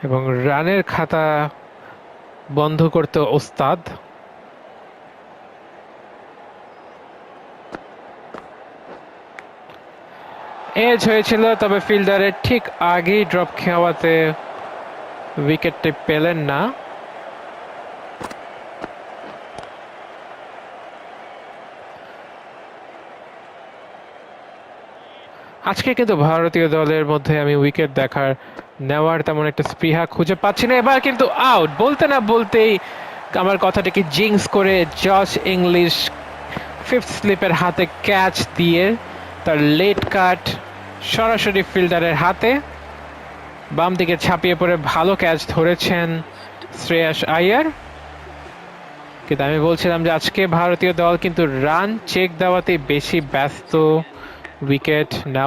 এবং রানের খাতা বন্ধ করতে ওস্তাদ। এজ হয়েছিল, তবে ফিল্ডারের ঠিক আগেই ড্রপ খাওয়াতে উইকেটটি পেলেন না। আজকে কিন্তু ভারতীয় দলের মধ্যে আমি উইকেট নেওয়ার তেমন একটা স্পৃহা খুঁজে পাচ্ছি না। এবার কিন্তু আউট বলতে না বলতেই আমার কথাটাকে জিংস করে জশ ইংলিশ ফিফথ স্লিপের হাতে ক্যাচ দিয়ে তার লেট কাট সরাসরি ফিল্ডারের হাতে বাম দিকে ছাপিয়ে পড়ে ভালো ক্যাচ ধরেছেন শ্রেয়াস আইয়ার। কিন্তু আমি বলছিলাম যে আজকে ভারতীয় দল কিন্তু রান চেক দেওয়াতে বেশি ব্যস্ত, উইকেট নেওয়া